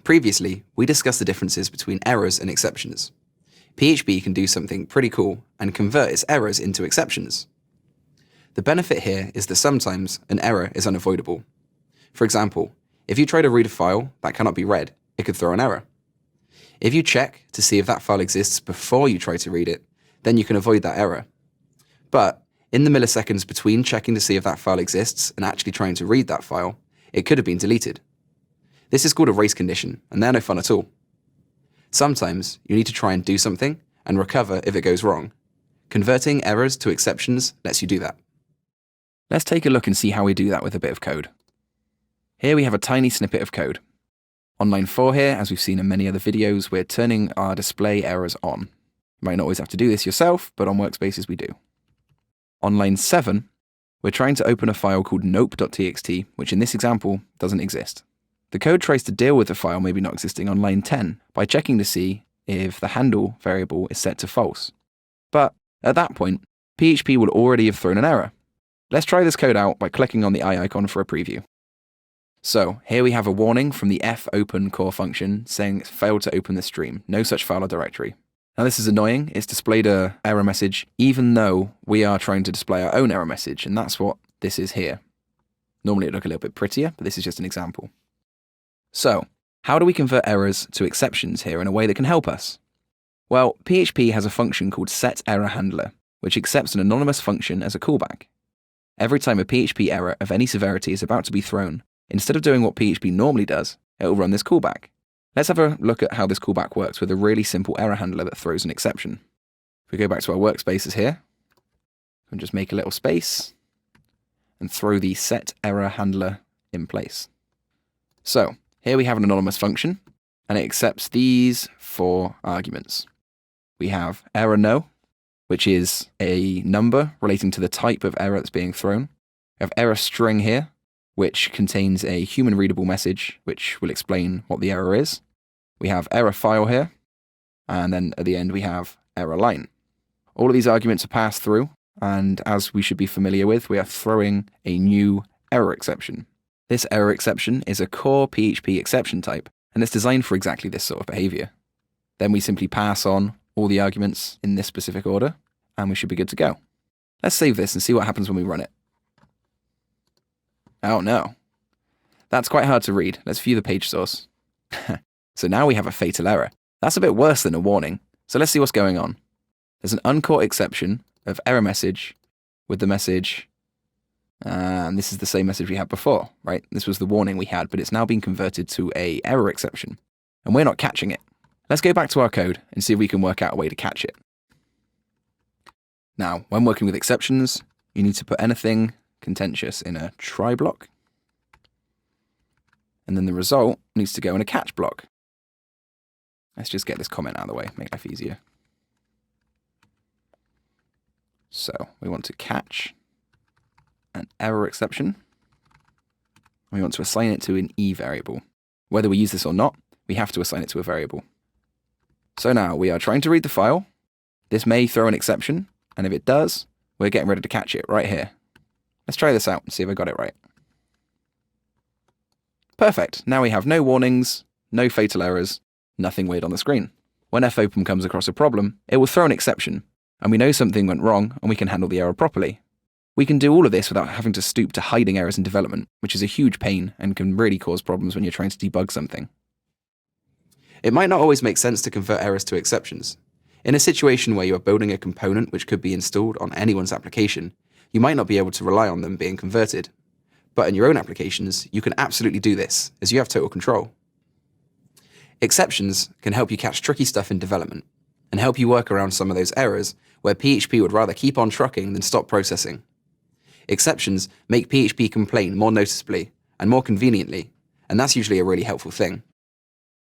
Previously, we discussed the differences between errors and exceptions. PHP can do something pretty cool and convert its errors into exceptions. The benefit here is that sometimes an error is unavoidable. For example, if you try to read a file that cannot be read, it could throw an error. If you check to see if that file exists before you try to read it, then you can avoid that error. But in the milliseconds between checking to see if that file exists and actually trying to read that file, it could have been deleted. This is called a race condition, and they're no fun at all. Sometimes you need to try and do something and recover if it goes wrong. Converting errors to exceptions lets you do that. Let's take a look and see how we do that with a bit of code. Here we have a tiny snippet of code. On line 4 here, as we've seen in many other videos, we're turning our display errors on. You might not always have to do this yourself, but on workspaces we do. On line 7, we're trying to open a file called nope.txt, which in this example doesn't exist. The code tries to deal with the file maybe not existing on line 10 by checking to see if the handle variable is set to false. But at that point, PHP will already have thrown an error. Let's try this code out by clicking on the eye icon for a preview. So here we have a warning from the fopen core function saying it's failed to open the stream, no such file or directory. Now this is annoying, it's displayed an error message even though we are trying to display our own error message, and that's what this is here. Normally it'd look a little bit prettier, but this is just an example. So, how do we convert errors to exceptions here in a way that can help us? Well, PHP has a function called setErrorHandler, which accepts an anonymous function as a callback. Every time a PHP error of any severity is about to be thrown, instead of doing what PHP normally does, it will run this callback. Let's have a look at how this callback works with a really simple error handler that throws an exception. If we go back to our workspaces here, and just make a little space and throw the setErrorHandler in place. So, here we have an anonymous function, and it accepts these 4 arguments. We have error no, which is a number relating to the type of error that's being thrown. We have error string here, which contains a human readable message, which will explain what the error is. We have error file here, and then at the end we have error line. All of these arguments are passed through, and as we should be familiar with, we are throwing a new error exception. This error exception is a core PHP exception type, and it's designed for exactly this sort of behavior. Then we simply pass on all the arguments in this specific order, and we should be good to go. Let's save this and see what happens when we run it. Oh no. That's quite hard to read. Let's view the page source. So now we have a fatal error. That's a bit worse than a warning. So let's see what's going on. There's an uncaught exception of error message with the message, and this is the same message we had before, right? This was the warning we had, but it's now been converted to a error exception, and we're not catching it. Let's go back to our code and see if we can work out a way to catch it. Now, when working with exceptions, you need to put anything contentious in a try block, and then the result needs to go in a catch block. Let's just get this comment out of the way, make life easier. So we want to catch an error exception. We want to assign it to an E variable. Whether we use this or not, we have to assign it to a variable. So now we are trying to read the file. This may throw an exception, and if it does, we're getting ready to catch it right here. Let's try this out and see if I got it right. Perfect. Now we have no warnings, no fatal errors, nothing weird on the screen. When fopen comes across a problem, it will throw an exception, and we know something went wrong and we can handle the error properly. We can do all of this without having to stoop to hiding errors in development, which is a huge pain and can really cause problems when you're trying to debug something. It might not always make sense to convert errors to exceptions. In a situation where you are building a component which could be installed on anyone's application, you might not be able to rely on them being converted. But in your own applications, you can absolutely do this, as you have total control. Exceptions can help you catch tricky stuff in development, and help you work around some of those errors where PHP would rather keep on trucking than stop processing. Exceptions make PHP complain more noticeably and more conveniently, and that's usually a really helpful thing.